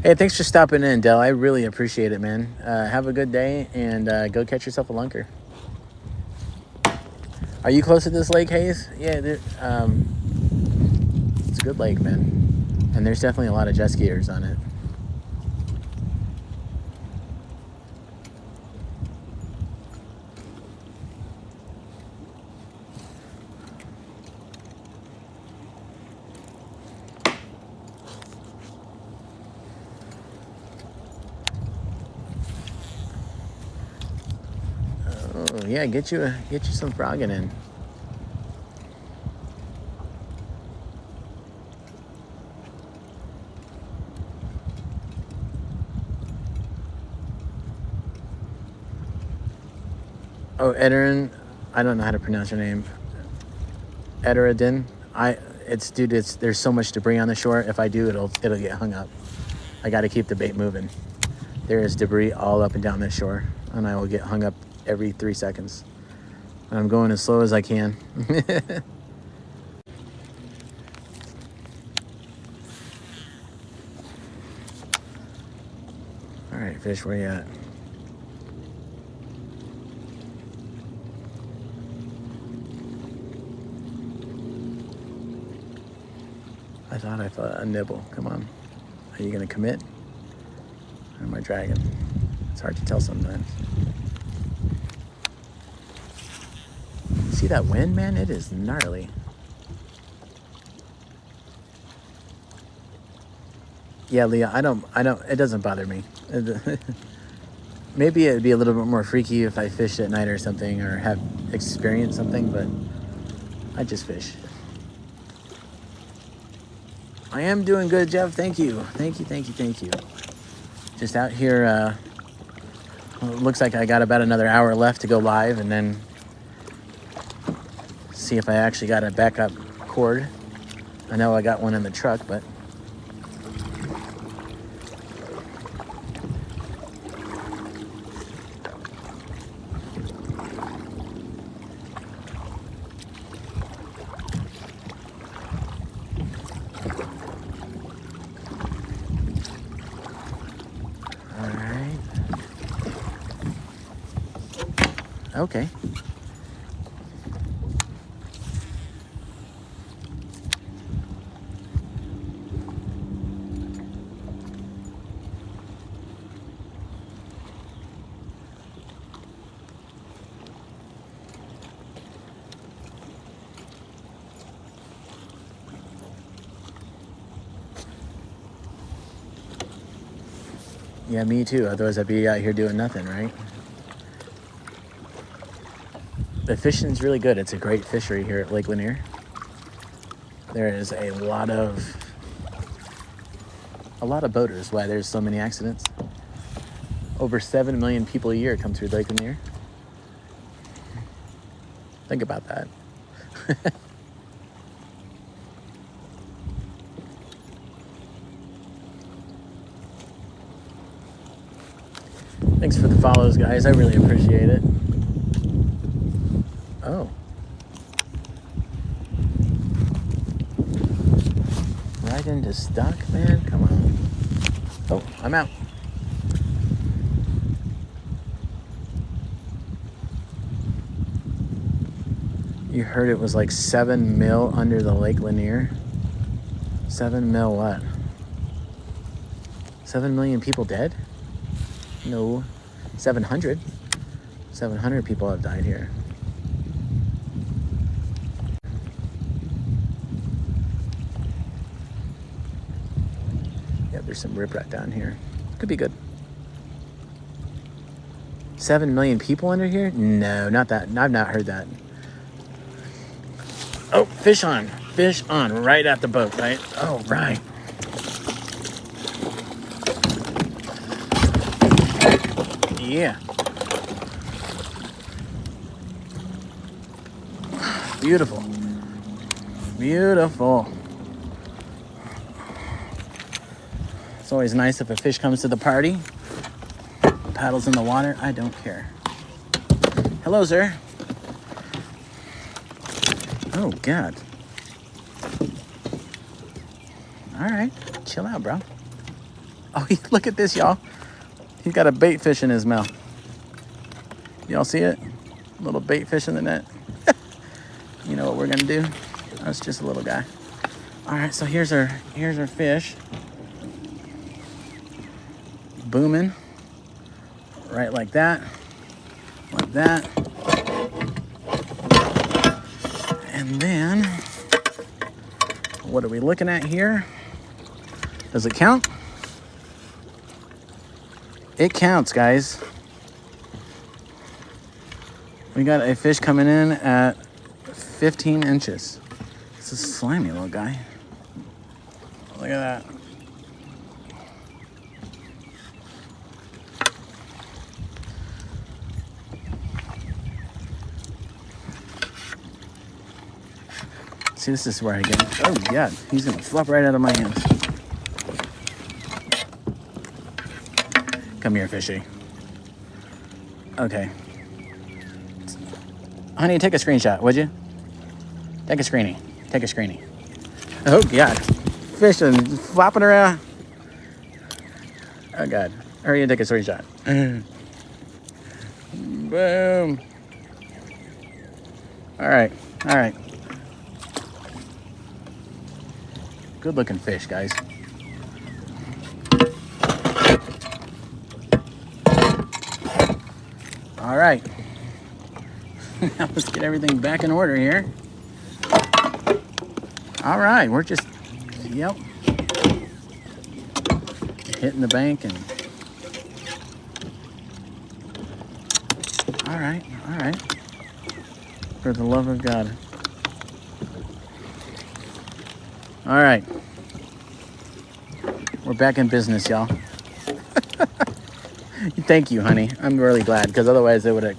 Hey, thanks for stopping in, Del. I really appreciate it, man. Have a good day, and go catch yourself a lunker. Are you close to this lake, Hayes? Yeah, it's a good lake, man. And there's definitely a lot of jet skiers on it. Oh yeah, get you some frogging in. Oh, Edarin, I don't know how to pronounce your name. Edaradin. There's so much debris on the shore. If I do, it'll get hung up. I got to keep the bait moving. There is debris all up and down this shore, and I will get hung up every 3 seconds. And I'm going as slow as I can. All right, fish, where you at? I thought I felt a nibble. Come on. Are you gonna commit? Or am I dragging? It's hard to tell sometimes. See that wind, man? It is gnarly. Yeah, Leah, I don't, it doesn't bother me. Maybe it'd be a little bit more freaky if I fished at night or something, or have experienced something, but I just fish. I am doing good, Jeff. Thank you. Thank you. Just out here, well, it looks like I got about another hour left to go live, and then see if I actually got a backup cord. I know I got one in the truck, but all right. Okay. Yeah, me too. Otherwise, I'd be out here doing nothing, right? The fishing's really good. It's a great fishery here at Lake Lanier. There is a lot of boaters. Why there's so many accidents. Over 7 million people a year come through Lake Lanier. Think about that. Thanks for the follows, guys. I really appreciate it. Oh. Right into stuck, man? Come on. Oh, I'm out. You heard it was like 7 mil under the Lake Lanier? 7 mil what? 7 million people dead? No. 700. 700 people have died here. Yeah, there's some riprap down here. Could be good. 7 million people under here? No, not that. I've not heard that. Oh, fish on. Fish on right at the boat, right? Oh, right. Yeah. Beautiful. Beautiful. It's always nice if a fish comes to the party. Paddles in the water, I don't care. Hello, sir. Oh, God. All right. Chill out, bro. Oh, look at this, y'all. He's got a bait fish in his mouth. Y'all see it? Little bait fish in the net. You know what we're gonna do? That's just a little guy. All right, so here's our fish. Booming. Right like that. Like that. And then, what are we looking at here? Does it count? It counts, guys. We got a fish coming in at 15 inches. It's a slimy little guy. Look at that. See, this is where I get it. Oh, yeah. He's going to flop right out of my hands. Come here, fishy. Okay. Honey, take a screenshot, would you? Take a screenie. Take a screenie. Oh, God. Fish and flopping around. Oh, God. Hurry and take a screenshot. Boom. All right. All right. Good looking fish, guys. All right. Now let's get everything back in order here. All right, we're just, yep, hitting the bank and, all right, for the love of God. All right, we're back in business, y'all. Thank you, honey. I'm really glad, because otherwise they would have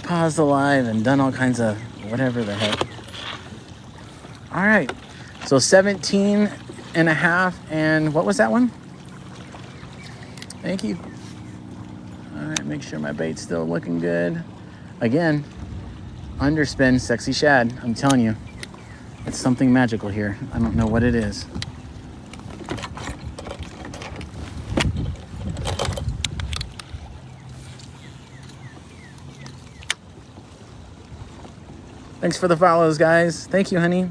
paused the live and done all kinds of whatever the heck. All right, so 17 and a half, and what was that one? Thank you. All right, make sure my bait's still looking good. Again, underspin sexy shad. I'm telling you, it's something magical here. I don't know what it is. Thanks for the follows, guys. Thank you, honey.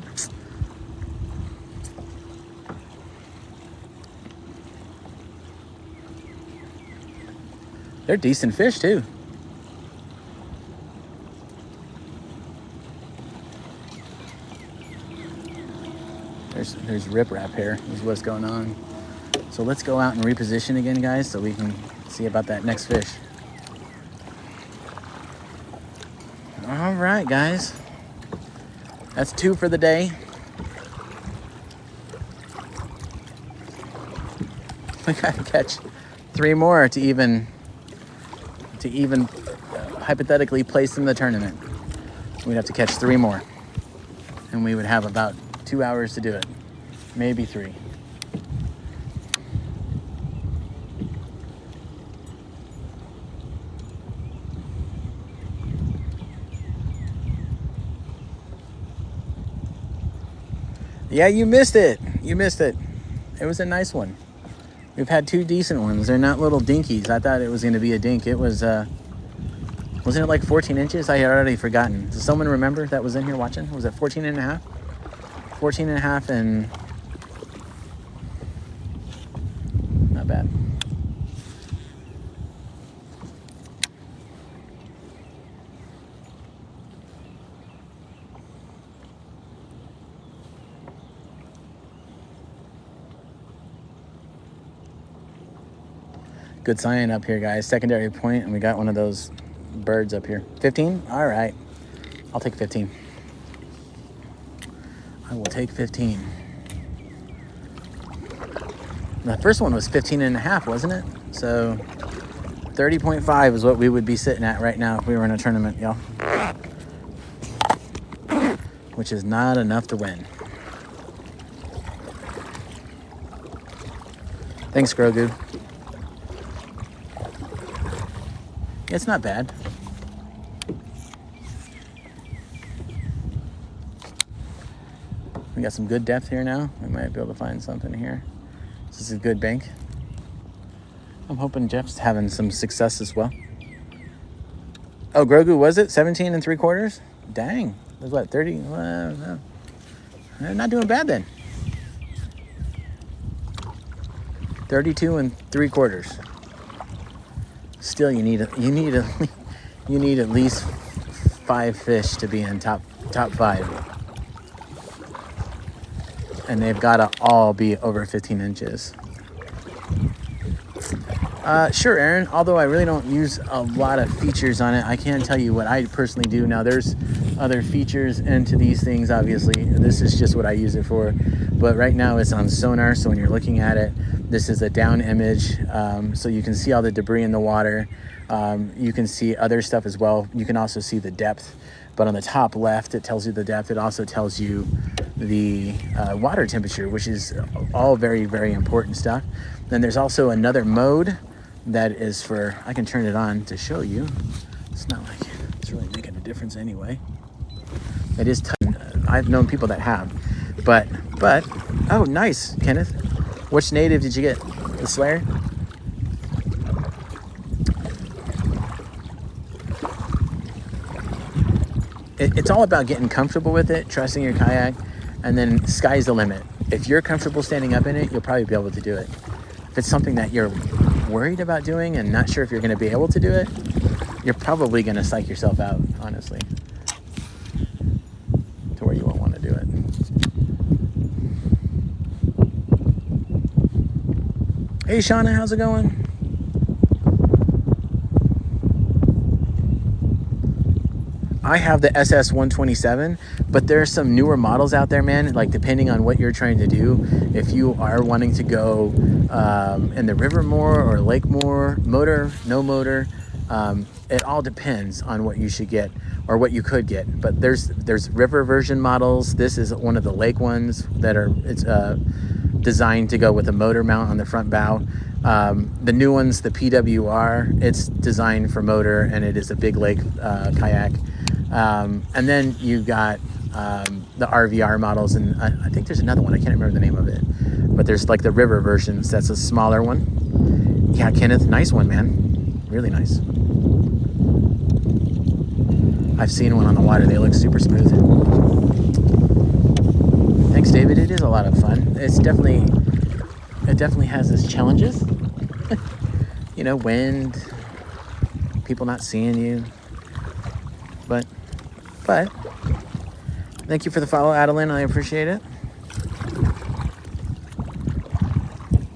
They're decent fish, too. There's riprap here, is what's going on. So let's go out and reposition again, guys, so we can see about that next fish. All right, guys. That's 2 for the day. We gotta catch 3 more to even hypothetically place in the tournament. We'd have to catch 3 more, and we would have about 2 hours to do it, maybe 3. Yeah, you missed it. You missed it. It was a nice one. We've had 2 decent ones. They're not little dinkies. I thought it was going to be a dink. It was, wasn't it like 14 inches? I had already forgotten. Does someone remember that was in here watching? Was it 14 and a half? 14 and a half and not bad. Good sign up here, guys. Secondary point, and we got one of those birds up here. 15? All right. I'll take 15. I will take 15. The first one was 15 and a half, wasn't it? So 30.5 is what we would be sitting at right now if we were in a tournament, y'all. Which is not enough to win. Thanks, Grogu. It's not bad. We got some good depth here now. We might be able to find something here. This is a good bank. I'm hoping Jeff's having some success as well. Oh, Grogu, was it 17 3/4? Dang, that's what, 30? No. They're not doing bad then. 32 3/4. Still, you need at least 5 fish to be in top 5, and they've got to all be over 15 inches. Sure, Aaron. Although I really don't use a lot of features on it, I can tell you what I personally do. Now, there's other features into these things, obviously. This is just what I use it for. But right now it's on sonar, so when you're looking at it, this is a down image, so you can see all the debris in the water. You can see other stuff as well. You can also see the depth. But on the top left, it tells you the depth. It also tells you the water temperature, which is all very, very important stuff. Then there's also another mode that is for, I can turn it on to show you. It's not like it's really making a difference anyway. It is, I've known people that have, but, oh, nice, Kenneth. Which native did you get? The Slayer? It's all about getting comfortable with it, trusting your kayak, and then sky's the limit. If you're comfortable standing up in it, you'll probably be able to do it. If it's something that you're worried about doing and not sure if you're going to be able to do it, you're probably going to psych yourself out, honestly, to where you won't want to do it. Hey, Shauna, how's it going? I have the SS127, but there are some newer models out there, man. Like, depending on what you're trying to do, if you are wanting to go in the river more or lake more, motor, no motor, it all depends on what you should get or what you could get. But there's river version models. This is one of the lake ones that are designed to go with a motor mount on the front bow. The new ones, the PWR, it's designed for motor, and it is a big lake kayak. And then you've got the RVR models, and I think there's another one. I can't remember the name of it, but there's like the river versions. That's a smaller one. Yeah, Kenneth, nice one, man. Really nice. I've seen one on the water. They look super smooth. Thanks, David. It is a lot of fun. It definitely has its challenges. You know, wind, people not seeing you. But thank you for the follow, Adeline. I appreciate it.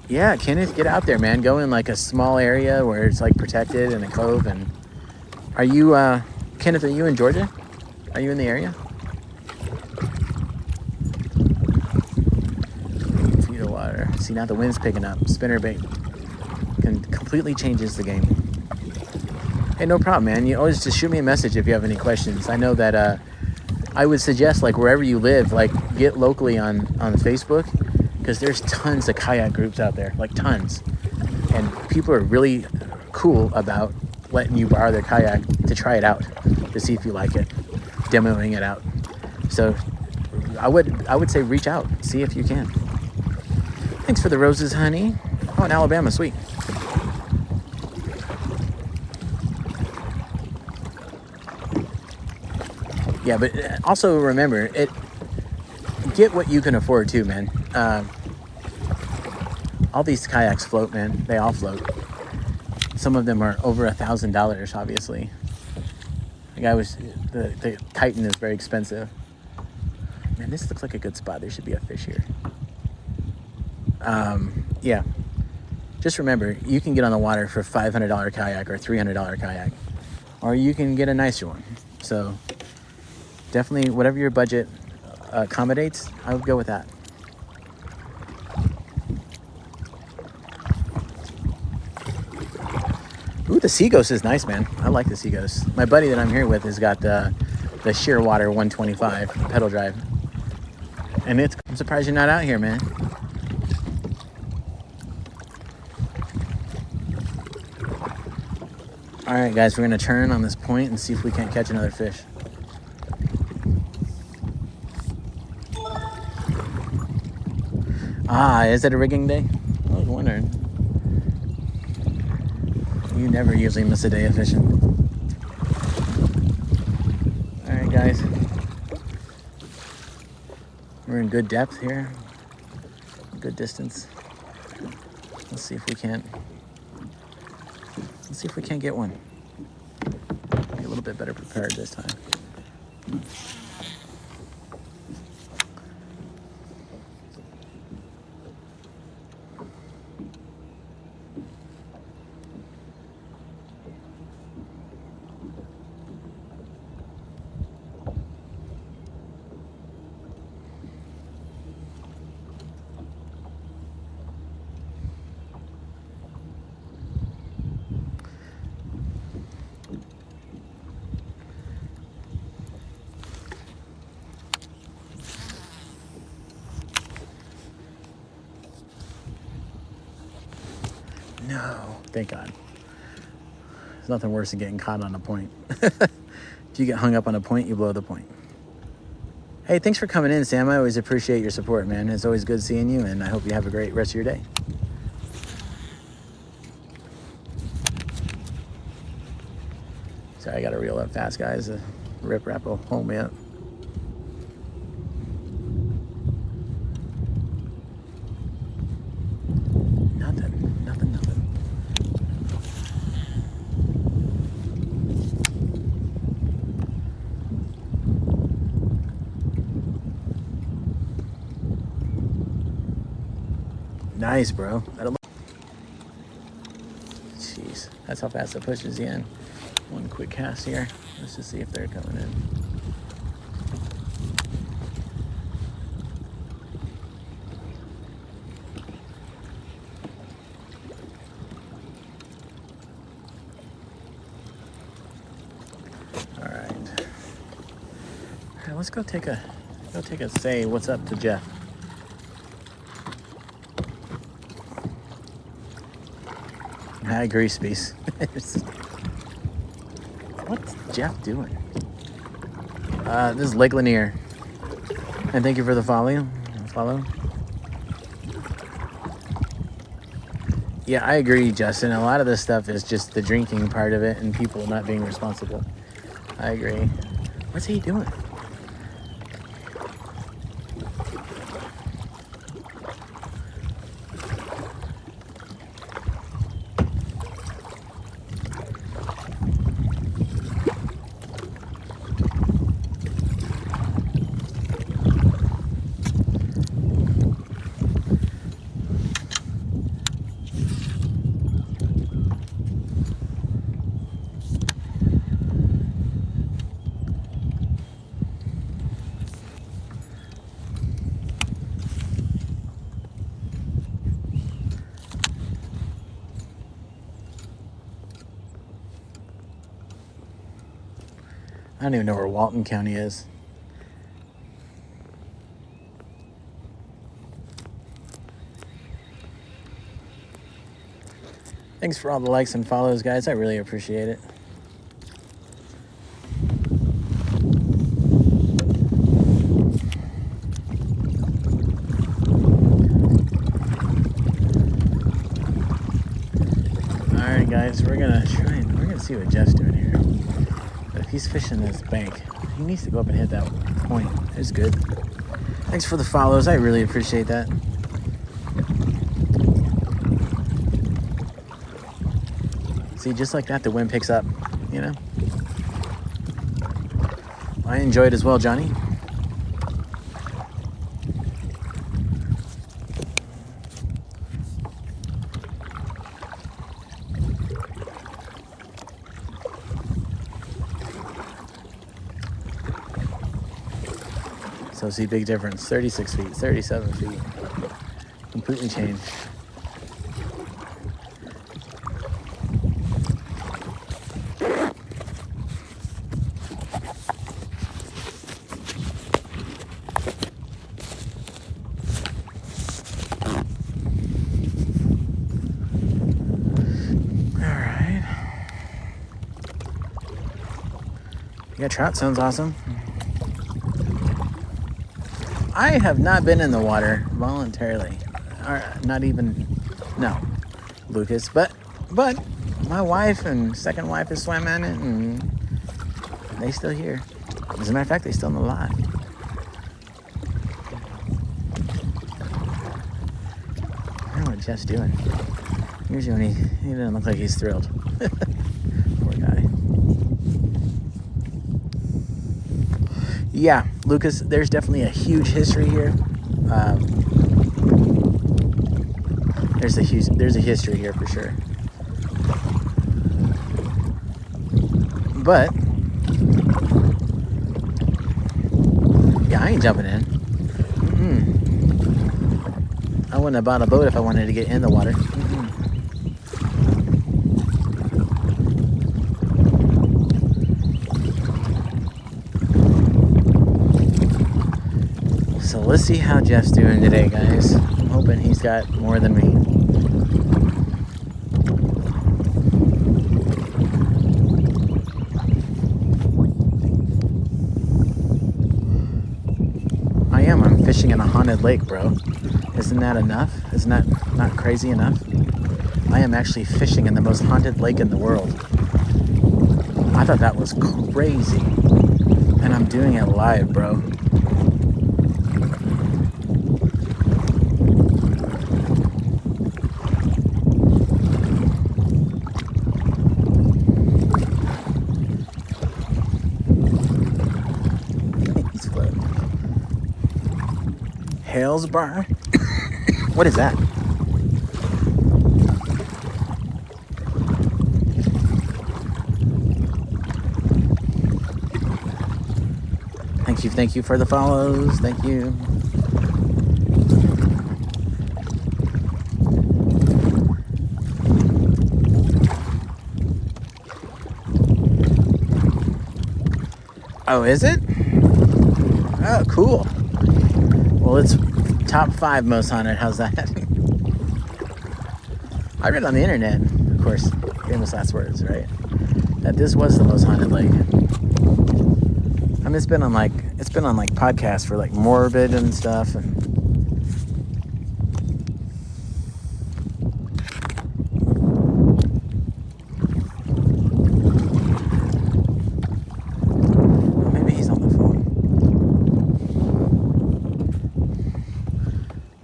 Yeah, Kenneth, get out there, man. Go in like a small area where it's like protected in a cove. And are you, Kenneth, are you in Georgia? Are you in the area? 8 feet of water. See, now the wind's picking up. Spinnerbait completely changes the game. Hey, no problem, man. You always just shoot me a message if you have any questions. I know that I would suggest, like, wherever you live, like, get locally on Facebook, because there's tons of kayak groups out there, like tons. And people are really cool about letting you borrow their kayak to try it out, to see if you like it, demoing it out. So I would say reach out, see if you can. Thanks for the roses, honey. Oh, in Alabama, sweet. Yeah, but also remember, get what you can afford too, man. All these kayaks float, man. They all float. Some of them are over $1,000, obviously. The Titan is very expensive. Man, this looks like a good spot. There should be a fish here. Yeah. Just remember, you can get on the water for $500 kayak or $300 kayak, or you can get a nicer one. So definitely, whatever your budget accommodates, I would go with that. Ooh, the Sea Ghost is nice, man. I like the Sea Ghost. My buddy that I'm here with has got the Shearwater 125 pedal drive. And I'm surprised you're not out here, man. All right, guys, we're gonna turn on this point and see if we can't catch another fish. Ah, is it a rigging day? I was wondering. You never usually miss a day of fishing. All right, guys. We're in good depth here. Good distance. Let's see if we can't get one. Be a little bit better prepared this time. No, thank God. There's nothing worse than getting caught on a point. If you get hung up on a point, you blow the point. Hey, thanks for coming in, Sam. I always appreciate your support, man. It's always good seeing you, and I hope you have a great rest of your day. Sorry, I gotta reel up fast, guys. The rip rap will hold me up. Nothing. Nice, bro. Jeez, that's how fast it pushes you in. One quick cast here. Let's just see if they're coming in. All right, let's go take a say what's up to Jeff. I agree, Space. What's Jeff doing? This is Lake Lanier. And thank you for the follow. Yeah, I agree, Justin. A lot of this stuff is just the drinking part of it and people not being responsible. I agree. What's he doing? I don't even know where Walton County is. Thanks for all the likes and follows, guys. I really appreciate it. All right, guys, we're gonna see what Jeff's doing here. But if he's fishing this bank, he needs to go up and hit that point. It's good. Thanks for the follows. I really appreciate that. See, just like that, the wind picks up, you know? I enjoyed as well, Johnny. So see, big difference, 36 feet, 37 feet, completely changed. All right. Yeah, trout sounds awesome. I have not been in the water voluntarily, or not even, no, Lucas, but My wife and second wife has swam in it, and they still here. As a matter of fact, they still in the lot. I don't know what Jeff's doing. Usually when he doesn't look like he's thrilled. Poor guy. Yeah, Lucas, there's definitely a huge history here. There's a history here for sure. But yeah, I ain't jumping in. I wouldn't have bought a boat if I wanted to get in the water. So let's see how Jeff's doing today, guys. I'm hoping he's got more than me. I'm fishing in a haunted lake, bro. Isn't that enough? Isn't that not crazy enough? I am actually fishing in the most haunted lake in the world. I thought that was crazy. And I'm doing it live, bro. He's floating. Hales Bar? What is that? Thank you for the follows. Thank you. Oh, is it? Oh, cool. Well, it's top 5 most haunted. How's that? I read on the internet, of course, famous last words, right? That this was the most haunted lake. I mean, it's been on like podcasts for like Morbid and stuff, and maybe he's on the phone.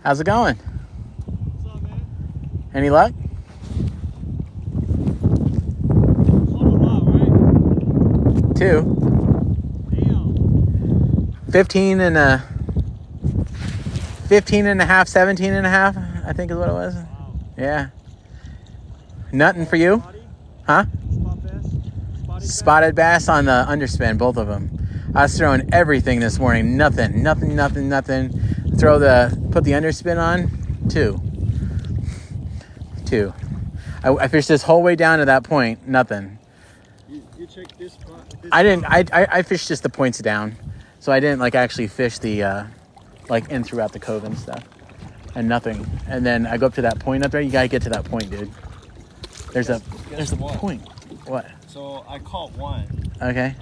How's it going? What's up, man? Any luck? Right? 2. 15 and a half, 17 and a half, I think is what it was. Wow. Yeah. Nothing for you? Spotty? Huh? Spot bass? Spotted bass on the underspin, both of them. I was throwing everything this morning. Nothing. Put the underspin on. 2. I fished this whole way down to that point. Nothing. You checked this spot? I didn't. I fished just the points down. So I didn't like actually fish the like in throughout the cove and stuff, and nothing. And then I go up to that point up there. You gotta get to that point, dude. There's a point. What? So I caught one. Okay.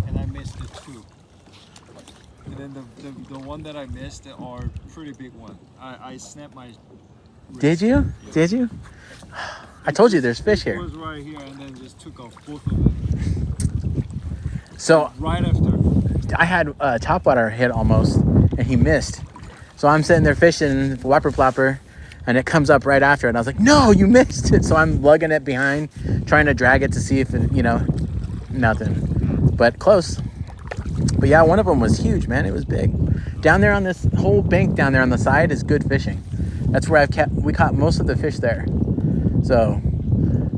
And I missed the 2. And then the one that I missed are pretty big one. I snapped my wrist. Did you? Yeah. Did you? I told you there's fish here. It was right here, and then just took off both of them. So right after. I had topwater hit almost, and he missed. So I'm sitting there fishing whopper plopper, and it comes up right after it. And I was like, no, you missed it. So I'm lugging it behind, trying to drag it to see if it, nothing. But close. But yeah, one of them was huge, man. It was big. Down there on this whole bank down there on the side is good fishing. That's where we caught most of the fish there. So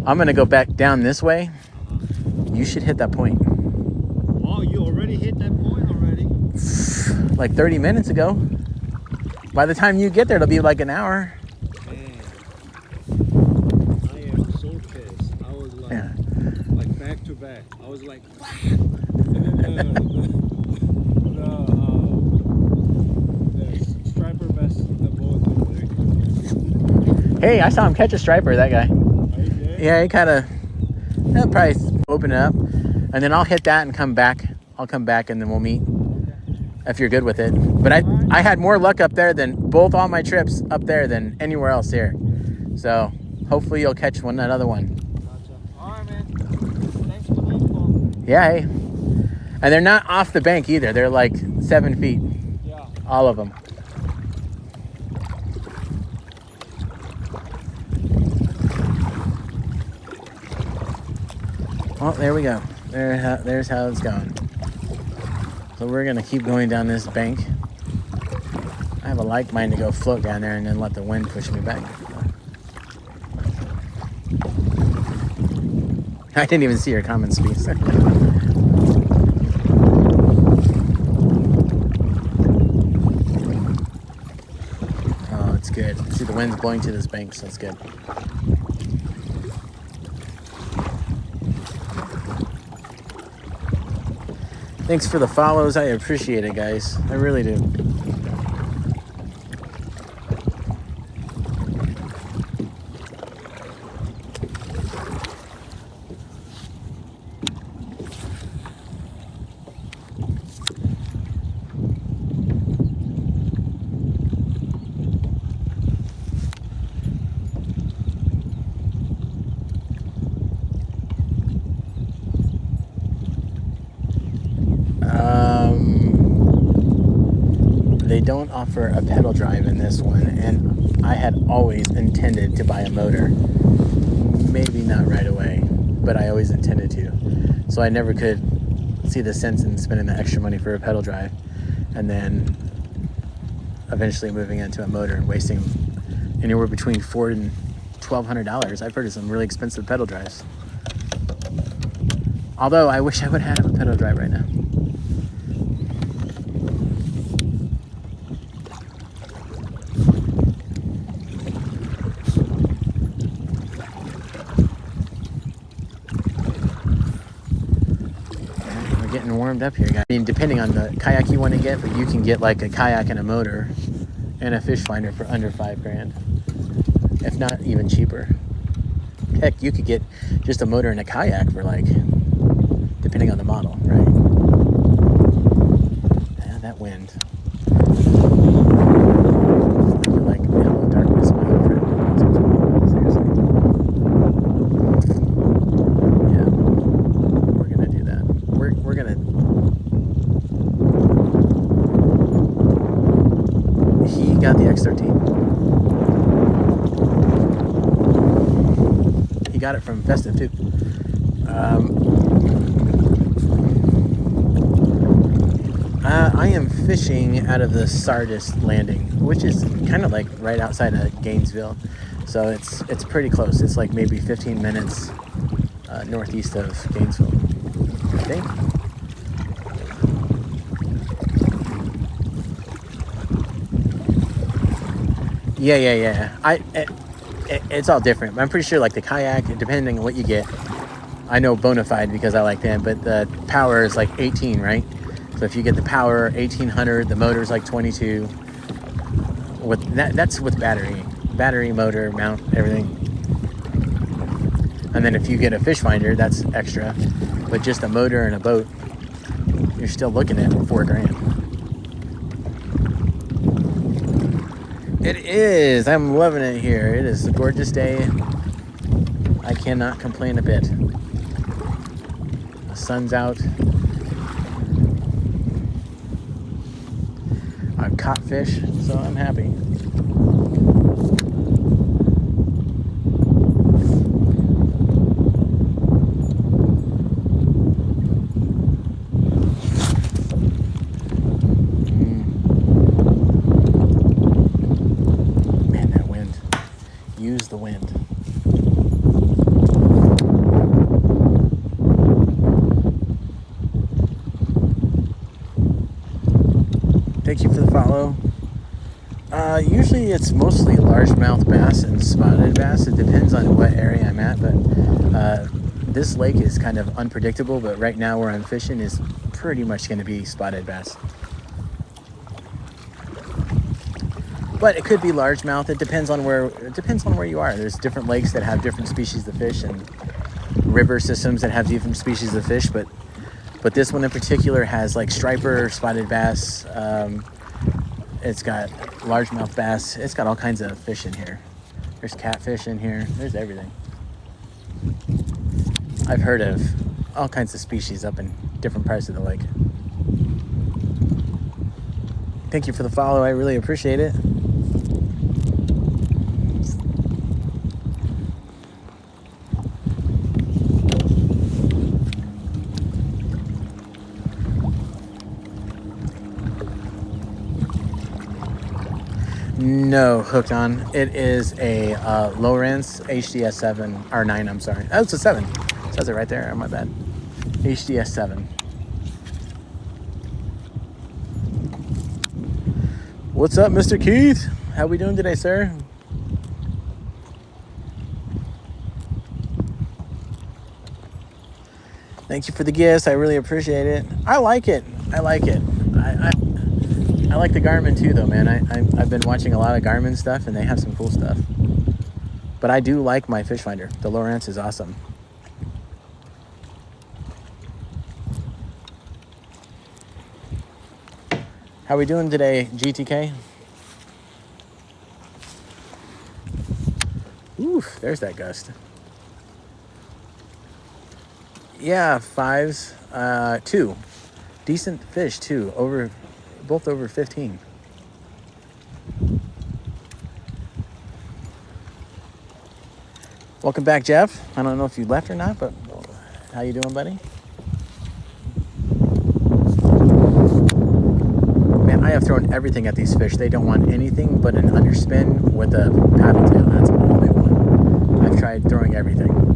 I'm gonna go back down this way. You should hit that point. Oh, you already hit that point already? Like 30 minutes ago. By the time you get there, it'll be like an hour. Man, I am so pissed. I was like back to back. I was like, the striper bass, the boat. Hey, I saw him catch a striper, that guy. Yeah, he kind of, he'll probably open it up. And then I'll hit that and come back. I'll come back and then we'll meet if you're good with it. But I had more luck up there than all my trips up there than anywhere else here. So Hopefully you'll catch another one. Gotcha. All right, man. Thanks for the info. Yeah, hey. And they're not off the bank either. They're like 7 feet. Yeah. All of them. Well, there we go. There's how it's going. So we're gonna keep going down this bank. I have a like mind to go float down there and then let the wind push me back. I didn't even see your comments, Speaks. Oh, it's good. See, the wind's blowing to this bank, so it's good. Thanks for the follows. I appreciate it, guys. I really do. They don't offer a pedal drive in this one, and I had always intended to buy a motor. Maybe not right away, but I always intended to. So I never could see the sense in spending the extra money for a pedal drive, and then eventually moving into a motor and wasting anywhere between $400 and $1,200. I've heard of some really expensive pedal drives. Although I wish I would have a pedal drive right now. Getting warmed up here, guys. I mean, depending on the kayak you want to get, but you can get like a kayak and a motor and a fish finder for under $5,000, if not even cheaper. Heck, you could get just a motor and a kayak for like, depending on the model, right? Yeah, that wind. Like hello darkness, my old friend. Seriously. Yeah, we're gonna do that. We're gonna. He got the X13. He got it from Festive too. I am fishing out of the Sardis landing, which is kind of like right outside of Gainesville, so it's pretty close. It's like maybe 15 minutes northeast of Gainesville, I think. Yeah. It's all different. I'm pretty sure like the kayak, depending on what you get. I know Bonafide because I like them, but the power is like 18, right? So if you get the power 1800, the motor's like 22. With that's with battery, motor, mount, everything. And then if you get a fish finder, that's extra. But just a motor and a boat, you're still looking at $4,000. It is. I'm loving it here. It is a gorgeous day. I cannot complain a bit. The sun's out. I've caught fish, so I'm happy. Man, that wind. Use the wind. Thank you for the follow. Usually it's mostly largemouth bass and spotted bass. It depends on what area I'm at, but this lake is kind of unpredictable, but right now where I'm fishing is pretty much going to be spotted bass. But it could be largemouth. It depends on where you are. There's different lakes that have different species of fish and river systems that have different species of fish, but this one in particular has like striper, spotted bass. It's got largemouth bass. It's got all kinds of fish in here. There's catfish in here. There's everything. I've heard of all kinds of species up in different parts of the lake. Thank you for the follow. I really appreciate it. No, hooked on. It is a Lowrance HDS 7 or 9. I'm sorry. Oh, it's a 7. It says it right there. Oh, my bad. HDS 7. What's up, Mr. Keith? How we doing today, sir? Thank you for the gifts. I really appreciate it. I like it. I like it. I like the Garmin too, though, man. I've been watching a lot of Garmin stuff, and they have some cool stuff. But I do like my fish finder. The Lowrance is awesome. How we doing today, GTK? Oof, there's that gust. Yeah, 5s, 2. Decent fish too. Both over 15. Welcome back, Jeff. I don't know if you left or not, but how you doing, buddy? Man, I have thrown everything at these fish. They don't want anything but an underspin with a paddle tail. That's all they want. I've tried throwing everything.